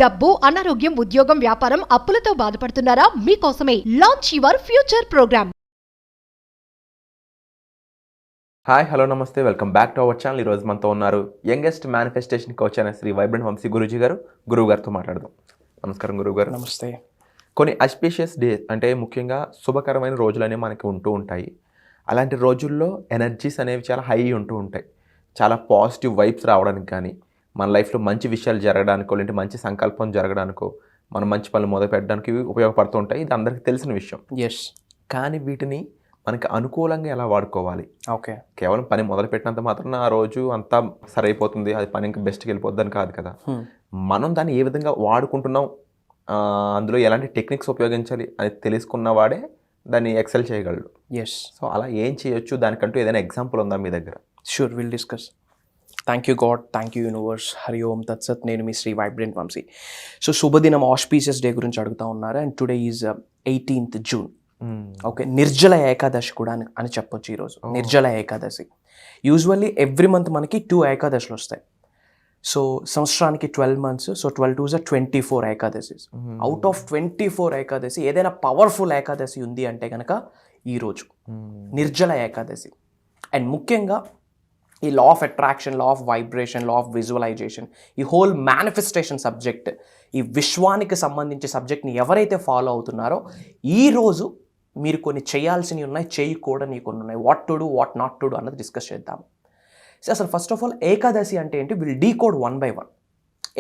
డబ్బు, అనారోగ్యం, ఉద్యోగం, వ్యాపారం, అప్పులతో బాధపడుతున్నారా? మీకోసమే launch your future program. Hi, hello, నమస్తే, welcome back to our channel. ఈరోజు మనతో ఉన్నారు యంగెస్ట్ మేనిఫెస్టేషన్ కోచ్ అయిన శ్రీ వైబ్రెంట్ వంశీ గురూజీ గారు. గురువు గారితో మాట్లాడదాం. నమస్కారం గురువు గారు. నమస్తే. కొన్ని అస్పీషియస్ డేస్ అంటే ముఖ్యంగా శుభకరమైన రోజులు అనేవి మనకి ఉంటూ ఉంటాయి. అలాంటి రోజుల్లో ఎనర్జీస్ అనేవి చాలా హై ఉంటూ ఉంటాయి. చాలా పాజిటివ్ వైబ్స్ రావడానికి కానీ, మన లైఫ్లో మంచి విషయాలు జరగడానికో, లేదంటే మంచి సంకల్పం జరగడానికో, మనం మంచి పనులు మొదలు పెట్టడానికి ఉపయోగపడుతూ ఉంటాయి. ఇది అందరికీ తెలిసిన విషయం. ఎస్. కానీ వీటిని మనకి అనుకూలంగా ఎలా వాడుకోవాలి? ఓకే. కేవలం పని మొదలు పెట్టినంత మాత్రం ఆ రోజు అంతా సరైపోతుంది, అది పని ఇంకా బెస్ట్కి వెళ్ళిపోద్ది అని కాదు కదా. మనం దాన్ని ఏ విధంగా వాడుకుంటున్నాం, అందులో ఎలాంటి టెక్నిక్స్ ఉపయోగించాలి అని తెలుసుకున్నవాడే దాన్ని ఎక్సెల్ చేయగలడు. ఎస్. సో అలా ఏం చేయొచ్చు, దానికంటూ ఏదైనా ఎగ్జాంపుల్ ఉందా మీ దగ్గర? Sure, will discuss. Thank you God, thank you universe. Hari ఓం తత్సత్. నేను మీ శ్రీ వైబ్రెంట్ వంశీ. సో శుభదినం ఆస్పీషియస్ డే గురించి అడుగుతా ఉన్నారు. And today is 18th June. Okay, Nirjala Ekadashi కూడా అని చెప్పొచ్చు ఈరోజు. Nirjala Ekadashi. Usually every month మనకి 2 ఏకాదశులు వస్తాయి. సో సంవత్సరానికి 12 months. సో 12 2 24 ఏకాదశి. అవుట్ ఆఫ్ 24 ఏకాదశి ఏదైనా పవర్ఫుల్ ఏకాదశి ఉంది అంటే కనుక ఈరోజు నిర్జల ఏకాదశి. అండ్ ముఖ్యంగా ఈ law of attraction, law of vibration, law of visualisation, ఈ హోల్ మేనిఫెస్టేషన్ సబ్జెక్ట్, ఈ విశ్వానికి సంబంధించి సబ్జెక్ట్ని ఎవరైతే ఫాలో అవుతున్నారో ఈరోజు మీరు కొన్ని చేయాల్సినవి ఉన్నాయి, చేయకూడని కొన్ని ఉన్నాయి. What to do, what not to do అన్నది డిస్కస్ చేద్దాం. సో అసలు ఫస్ట్ ఆఫ్ ఆల్ ఏకాదశి అంటే ఏంటి? Will decode 1 by 1.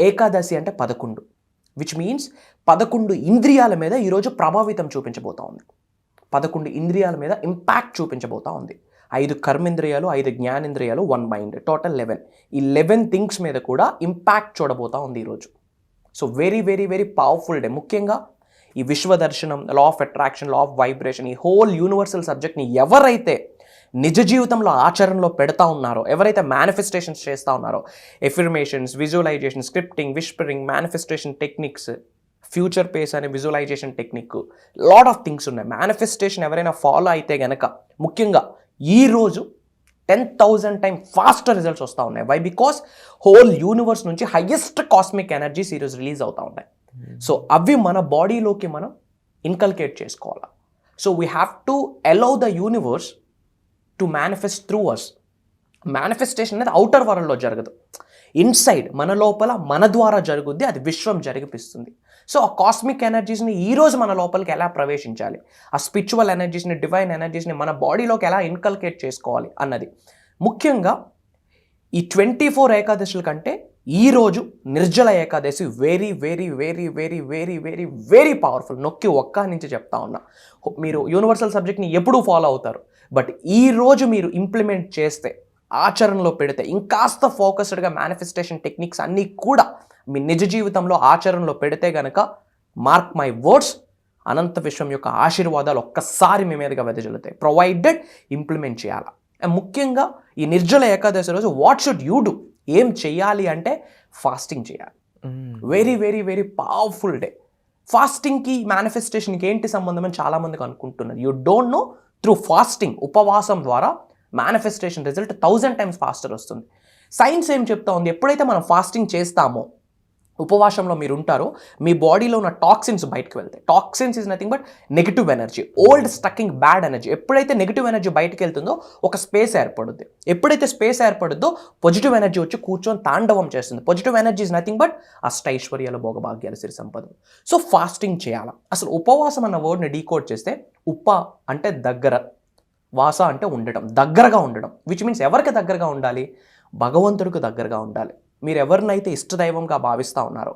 ఏకాదశి అంటే 11, విచ్ మీన్స్ 11 ఇంద్రియాల మీద ఈరోజు ప్రభావితం చూపించబోతా ఉంది. 11 ఇంద్రియాల మీద ఇంపాక్ట్ చూపించబోతా ఉంది. 5 కర్మేంద్రియాలు, 5 జ్ఞానేంద్రియాలు, 1 మైండ్, టోటల్ 11. ఈ 11 థింగ్స్ మీద కూడా ఇంపాక్ట్ చూడబోతా ఉంది ఈరోజు. So very very very powerful day. ముఖ్యంగా ఈ విశ్వదర్శనం, law of attraction, law of vibration, ఈ హోల్ యూనివర్సల్ సబ్జెక్ట్ని ఎవరైతే నిజ జీవితంలో ఆచరణలో పెడతా ఉన్నారో, ఎవరైతే మేనిఫెస్టేషన్స్ చేస్తూ ఉన్నారో, affirmations, visualization, scripting, whispering, manifestation techniques, future pace అనే visualization technique, lot of things ఉన్నాయి. మేనిఫెస్టేషన్ ఎవరైనా ఫాలో అయితే గనక ముఖ్యంగా ఈరోజు 10,000 times ఫాస్టర్ రిజల్ట్స్ వస్తూ ఉన్నాయి. వై? బికాస్ హోల్ యూనివర్స్ నుంచి హయ్యెస్ట్ కాస్మిక్ ఎనర్జీస్ ఈరోజు రిలీజ్ అవుతూ ఉన్నాయి. సో అవి మన బాడీలోకి మనం ఇన్కల్కేట్ చేసుకోవాలి. So we have to allow the universe to manifest through us. Manifestation అనేది అవుటర్ వరల్డ్లో జరగదు, ఇన్సైడ్ మన లోపల మన ద్వారా జరుగుద్ది, అది విశ్వం జరిగిపిస్తుంది. సో ఆ కాస్మిక్ ఎనర్జీస్ని ఈరోజు మన లోపలికి ఎలా ప్రవేశించాలి, ఆ స్పిరిచువల్ ఎనర్జీస్ని, డివైన్ ఎనర్జీస్ని మన బాడీలోకి ఎలా ఇన్కల్కేట్ చేసుకోవాలి అన్నది. ముఖ్యంగా ఈ 24 ఏకాదశుల కంటే ఈరోజు Nirjala Ekadashi very very very very very very very powerful. నొక్కి ఒక్క నుంచి చెప్తా ఉన్నా, మీరు యూనివర్సల్ సబ్జెక్ట్ని ఎప్పుడూ ఫాలో అవుతారు, బట్ ఈరోజు మీరు ఇంప్లిమెంట్ చేస్తే, ఆచరణలో పెడితే, ఇంకాస్త ఫోకస్డ్గా మేనిఫెస్టేషన్ టెక్నిక్స్ అన్నీ కూడా మీ నిజ జీవితంలో ఆచరణలో పెడితే గనక, మార్క్ మై వర్డ్స్, అనంత విశ్వం యొక్క ఆశీర్వాదాలు ఒక్కసారి మీ మీదుగా వెదజల్లుతాయి, ప్రొవైడెడ్ ఇంప్లిమెంట్ చేయాలి. అండ్ ముఖ్యంగా ఈ నిర్జల ఏకాదశి రోజు వాట్ షుడ్ యూ డూ, ఏం చెయ్యాలి అంటే ఫాస్టింగ్ చేయాలి. Very very very powerful day. ఫాస్టింగ్కి మేనిఫెస్టేషన్కి ఏంటి సంబంధం అని చాలామందికి అనుకుంటున్నారు. You don't know. Through fasting, ఉపవాసం ద్వారా మేనిఫెస్టేషన్ రిజల్ట్ 1000 times ఫాస్టర్ వస్తుంది. సైన్స్ ఏం చెప్తా ఉంది? ఎప్పుడైతే మనం ఫాస్టింగ్ చేస్తామో, ఉపవాసంలో మీరు ఉంటారో, మీ బాడీలో ఉన్న టాక్సిన్స్ బయటకు వెళ్తాయి. Toxins is nothing but negative energy, old stacking bad energy. ఎప్పుడైతే నెగిటివ్ ఎనర్జీ బయటకు వెళ్తుందో ఒక స్పేస్ ఏర్పడుద్ది. ఎప్పుడైతే స్పేస్ ఏర్పడుద్దో పాజిటివ్ ఎనర్జీ వచ్చి కూర్చొని తాండవం చేస్తుంది. Positive energy is nothing but అష్టైశ్వర్యాలు, భోగభాగ్యాలు, సిరి సంపదలు. సో ఫాస్టింగ్ చేయాలి. అసలు ఉపవాసం అన్న వర్డ్ని డీకోడ్ చేస్తే, ఉప అంటే దగ్గర, వాస అంటే ఉండటం, దగ్గరగా ఉండడం, విచ్ మీన్స్ ఎవరికి దగ్గరగా ఉండాలి? భగవంతుడికి దగ్గరగా ఉండాలి. మీరు ఎవరినైతే ఇష్టదైవంగా భావిస్తూ ఉన్నారో,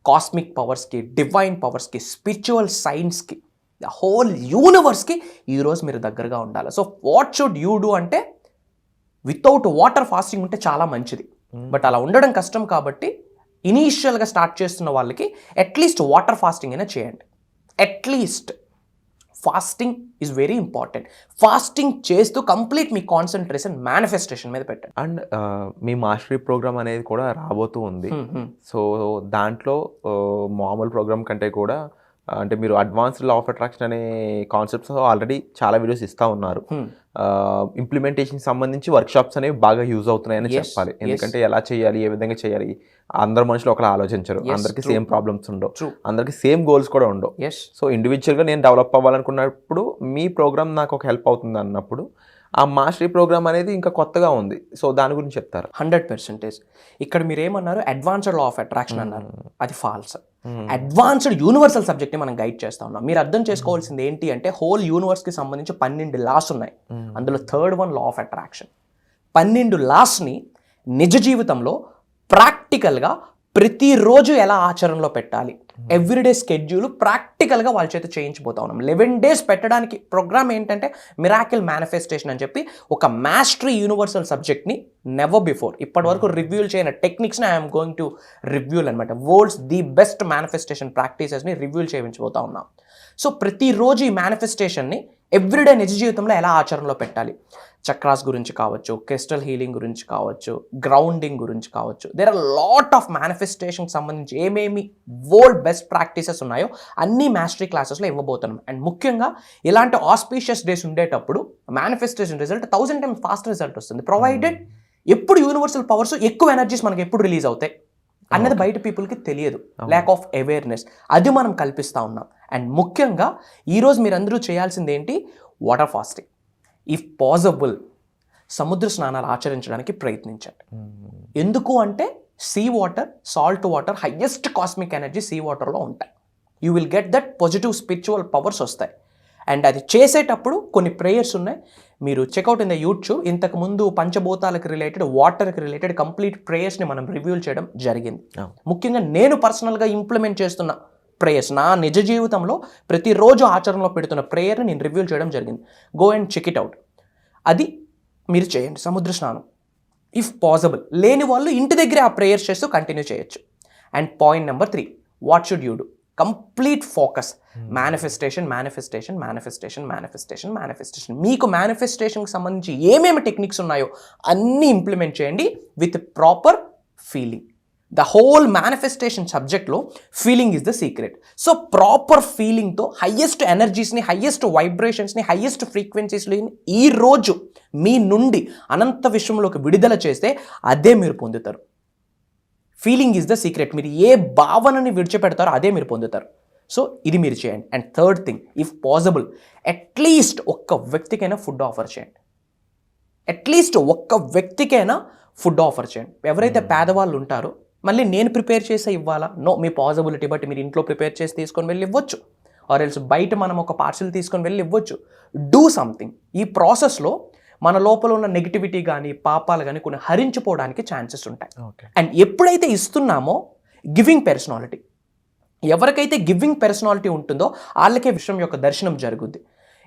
కాస్మిక్ పవర్స్కి, డివైన్ పవర్స్కి, స్పిరిచువల్ సైన్స్కి, ద హోల్ యూనివర్స్కి ఈరోజు మీరు దగ్గరగా ఉండాలి. So what should you do అంటే, వితౌట్ వాటర్ ఫాస్టింగ్ ఉంటే చాలా మంచిది, బట్ అలా ఉండడం కష్టం కాబట్టి ఇనీషియల్గా స్టార్ట్ చేస్తున్న వాళ్ళకి అట్లీస్ట్ వాటర్ ఫాస్టింగ్ అయినా చేయండి. At least fasting is very important. Fasting చేస్తూ కంప్లీట్ మీ కాన్సన్ట్రేషన్ మేనిఫెస్టేషన్ మీద పెట్టండి. అండ్ మీ మాస్టరీ ప్రోగ్రామ్ అనేది కూడా రాబోతూ ఉంది. సో దాంట్లో మామూలు ప్రోగ్రామ్ కంటే కూడా అంటే మీరు అడ్వాన్స్డ్ లా ఆఫ్ అట్రాక్షన్ అనే కాన్సెప్ట్స్ ఆల్రెడీ చాలా వీడియోస్ ఇస్తూ ఉన్నారు. ఇంప్లిమెంటేషన్ సంబంధించి వర్క్షాప్స్ అనేవి బాగా యూజ్ అవుతున్నాయని Yes, చెప్పాలి. yes. ఎందుకంటే ఎలా చేయాలి, ఏ విధంగా చేయాలి, అందరు మనుషులు ఒకలా ఆలోచించరు, Yes, అందరికీ true. సేమ్ ప్రాబ్లమ్స్ ఉండవు, True. అందరికీ సేమ్ గోల్స్ కూడా ఉండవు. ఎస్ సో ఇండివిజువల్గా నేను డెవలప్ అవ్వాలనుకున్నప్పుడు మీ ప్రోగ్రామ్ నాకు ఒక హెల్ప్ అవుతుంది అన్నప్పుడు ఆ మాస్టరీ ప్రోగ్రామ్ అనేది ఇంకా కొత్తగా ఉంది. సో దాని గురించి చెప్తారు. 100%. ఇక్కడ మీరు ఏమన్నారు, అడ్వాన్స్డ్ లా ఆఫ్ అట్రాక్షన్ అన్నారు, అది ఫాల్స్. అడ్వాన్స్డ్ యూనివర్సల్ సబ్జెక్ట్ని మనం గైడ్ చేస్తా ఉన్నాం. మీరు అర్థం చేసుకోవాల్సింది ఏంటి అంటే హోల్ యూనివర్స్కి సంబంధించి 12 లాస్ ఉన్నాయి. అందులో third one law of attraction. 12 లాస్ని నిజ జీవితంలో ప్రాక్టికల్గా ప్రతిరోజు ఎలా ఆచరణలో పెట్టాలి, ఎవ్రీడే స్కెడ్యూల్ ప్రాక్టికల్గా వాళ్ళ చేత చేయించిపోతా ఉన్నాం. 11 days పెట్టడానికి ప్రోగ్రామ్ ఏంటంటే మిరాకిల్ మేనిఫెస్టేషన్ అని చెప్పి ఒక మాస్టరీ యూనివర్సల్ సబ్జెక్ట్ని నెవర్ బిఫోర్ ఇప్పటి వరకు రివ్యూల్ చేయని టెక్నిక్స్ని ఐఎమ్ గోయింగ్ టు రివ్యూల్ అనమాట. వరల్డ్స్ ది బెస్ట్ మేనిఫెస్టేషన్ ప్రాక్టీసెస్ని రివ్యూల్ చేయించబోతా ఉన్నాం. సో ప్రతిరోజు ఈ మేనిఫెస్టేషన్ని ఎవ్రీడే నిజ జీవితంలో ఎలా ఆచరణలో పెట్టాలి, చక్రాస్ గురించి కావచ్చు, క్రిస్టల్ హీలింగ్ గురించి కావచ్చు, గ్రౌండింగ్ గురించి కావచ్చు, దేర్ ఆర్ లాట్ ఆఫ్ మేనిఫెస్టేషన్కి సంబంధించి ఏమేమి వరల్డ్ బెస్ట్ ప్రాక్టీసెస్ ఉన్నాయో అన్ని మాస్టరీ క్లాసెస్లో ఇవ్వబోతున్నాం. అండ్ ముఖ్యంగా ఇలాంటి ఆస్పీషియస్ డేస్ ఉండేటప్పుడు manifestation result 1000 times fast result వస్తుంది, ప్రొవైడెడ్ ఎప్పుడు యూనివర్సల్ పవర్స్ ఎక్కువ ఎనర్జీస్ మనకి ఎప్పుడు రిలీజ్ అవుతాయి అన్నది బయట పీపుల్కి తెలియదు, ల్యాక్ ఆఫ్ అవేర్నెస్, అది మనం కల్పిస్తూ ఉన్నాం. అండ్ ముఖ్యంగా ఈరోజు మీరందరూ చేయాల్సింది ఏంటి, వాటర్ ఫాస్టింగ్. ఇఫ్ పాసిబుల్ సముద్ర స్నానాలు ఆచరించడానికి ప్రయత్నించండి. ఎందుకు అంటే sea water, salt water, highest cosmic energy sea వాటర్లో ఉంటాయి. You will get that positive spiritual powers వస్తాయి. అండ్ అది చేసేటప్పుడు కొన్ని ప్రేయర్స్ ఉన్నాయి, మీరు చెక్అవుట్ ఇన్ ద యూట్యూబ్. ఇంతకుముందు పంచభూతాలకు రిలేటెడ్, వాటర్కి రిలేటెడ్ కంప్లీట్ ప్రేయర్స్ని మనం రివ్యూల్ చేయడం జరిగింది. ముఖ్యంగా నేను పర్సనల్గా ఇంప్లిమెంట్ చేస్తున్న ప్రేయర్స్, నా నిజ జీవితంలో ప్రతిరోజు ఆచరణలో పెడుతున్న ప్రేయర్ని నేను రివ్యూల్ చేయడం జరిగింది. Go and check it out. అది మీరు చేయండి, సముద్ర స్నానం. ఇఫ్ పాసిబుల్ లేని వాళ్ళు ఇంటి దగ్గరే ఆ ప్రేయర్స్ చేస్తూ కంటిన్యూ చేయొచ్చు. And point number 3, what should you do? Complete focus, manifestation, manifestation, manifestation, manifestation, manifestation. మీకు మేనిఫెస్టేషన్కి సంబంధించి ఏమేమి టెక్నిక్స్ ఉన్నాయో అన్నీ ఇంప్లిమెంట్ చేయండి with proper feeling. The whole manifestation సబ్జెక్ట్లో feeling is the secret. So proper ఫీలింగ్తో హయ్యెస్ట్ ఎనర్జీస్ని, హయ్యెస్ట్ వైబ్రేషన్స్ని, హయ్యెస్ట్ ఫ్రీక్వెన్సీస్ని ఈరోజు మీ నుండి అనంత విశ్వంలోకి విడుదల చేస్తే అదే మీరు పొందుతారు. Feeling is the secret. మీరు ఏ భావనని విడిచిపెడతారో అదే మీరు పొందుతారు. సో ఇది మీరు చేయండి. And third thing, if possible at least ఒక్క వ్యక్తికైనా ఫుడ్ ఆఫర్ చేయండి. అట్లీస్ట్ ఒక్క వ్యక్తికైనా ఫుడ్ ఆఫర్ చేయండి. ఎవరైతే పేదవాళ్ళు ఉంటారో, మళ్ళీ నేను ప్రిపేర్ చేసే ఇవ్వాలా? నో, మీ పాసిబిలిటీ బట్టి మీరు ఇంట్లో ప్రిపేర్ చేసి తీసుకొని వెళ్ళి ఇవ్వచ్చు, ఆర్ ఎల్స్ బయట మనం ఒక పార్సిల్ తీసుకొని వెళ్ళి ఇవ్వచ్చు. Do something. ఈ ప్రాసెస్లో మన లోపల ఉన్న నెగిటివిటీ కానీ, పాపాలు కానీ కొన్ని హరించిపోవడానికి ఛాన్సెస్ ఉంటాయి. అండ్ ఎప్పుడైతే ఇస్తున్నామో, గివింగ్ పర్సనాలిటీ, ఎవరికైతే గివింగ్ పర్సనాలిటీ ఉంటుందో వాళ్ళకే విశ్వం యొక్క దర్శనం జరుగుద్ది.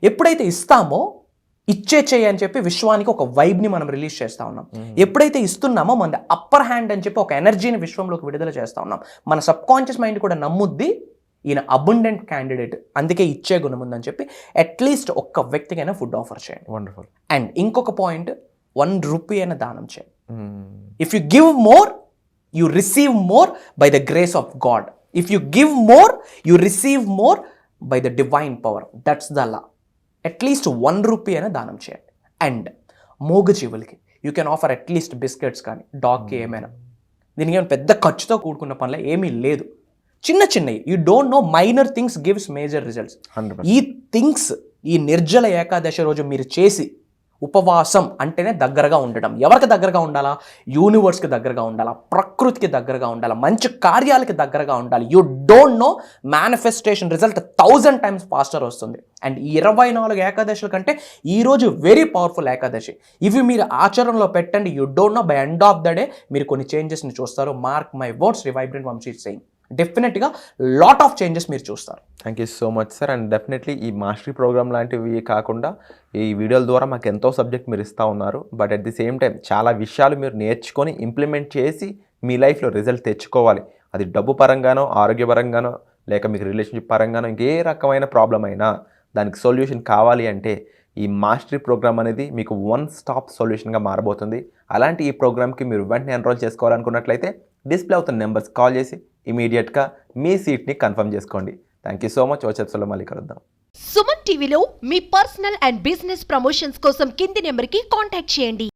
ఎప్పుడైతే ఇస్తామో, ఇచ్చే చేయి అని చెప్పి విశ్వానికి ఒక వైబ్ని మనం రిలీజ్ చేస్తూ ఉన్నాం. ఎప్పుడైతే ఇస్తున్నామో మన అప్పర్ హ్యాండ్ అని చెప్పి ఒక ఎనర్జీని విశ్వంలోకి విడుదల చేస్తూ ఉన్నాం. మన సబ్ కాన్షియస్ మైండ్ కూడా నమ్ముద్ది ఈయన అబండెంట్ క్యాండిడేట్, అందుకే ఇచ్చే గుణం ఉందని చెప్పి అట్లీస్ట్ ఒక్క వ్యక్తికైనా ఫుడ్ ఆఫర్ చేయండి. వండర్ఫుల్. అండ్ ఇంకొక పాయింట్, 1 రూపీ అయినా దానం చేయండి. If you give more, you receive more by the grace of God. If you give more, you receive more by the divine power. That's the law. At least 1 rupee అయినా దానం చేయండి. అండ్ మూగజీవులకి you can offer at least biscuits కానీ, డాగ్కి ఏమైనా. దీనికి ఏమైనా పెద్ద ఖర్చుతో కూడుకున్న పనులే ఏమీ లేదు, చిన్న చిన్నవి. You don't know, minor things gives major results. ఈ థింగ్స్ ఈ నిర్జల ఏకాదశి రోజు మీరు చేసి, ఉపవాసం అంటేనే దగ్గరగా ఉండడం. ఎవరికి దగ్గరగా ఉండాలా? యూనివర్స్కి దగ్గరగా ఉండాలా, ప్రకృతికి దగ్గరగా ఉండాలా, మంచి కార్యాలకి దగ్గరగా ఉండాలి. You don't know, manifestation result 1000 times faster వస్తుంది. అండ్ 24 ఏకాదశుల కంటే ఈరోజు వెరీ పవర్ఫుల్ ఏకాదశి. ఇవి మీరు ఆచరణలో పెట్టండి. You don't know, by end of the day మీరు కొన్ని చేంజెస్ని చూస్తారు. Mark my words, vibrant Vamshi saying. డెఫినెట్గా లాట్ ఆఫ్ చేంజెస్ మీరు చూస్తారు. Thank you so much sir. And definitely ఈ మాస్టరీ ప్రోగ్రామ్ లాంటివి కాకుండా ఈ వీడియోల ద్వారా మాకు ఎంతో సబ్జెక్ట్ మీరు ఇస్తూ ఉన్నారు. But at the same time చాలా విషయాలు మీరు నేర్చుకొని ఇంప్లిమెంట్ చేసి మీ లైఫ్లో రిజల్ట్ తెచ్చుకోవాలి. అది డబ్బు పరంగానో, ఆరోగ్యపరంగానో, లేక మీకు రిలేషన్షిప్ పరంగానో, ఇంకే రకమైన ప్రాబ్లం అయినా దానికి సొల్యూషన్ కావాలి అంటే ఈ మాస్టరీ ప్రోగ్రామ్ అనేది మీకు 1 stop సొల్యూషన్గా మారబోతుంది. అలాంటి ఈ ప్రోగ్రామ్కి మీరు వెంటనే ఎన్రోల్ చేసుకోవాలనుకున్నట్లయితే డిస్ప్లే అవుతున్న నెంబర్స్ కాల్ చేసి ఇమీడియట్గా మీ సీట్ని కన్ఫర్మ్ చేసుకోండి. Thank you so much. వచ్చే ఎపిసోడ్లో మళ్ళీ కలుద్దాం. సుమన్ టీవీలో మీ పర్సనల్ అండ్ బిజినెస్ ప్రమోషన్స్ కోసం కింది నెంబర్కి కాంటాక్ట్ చేయండి.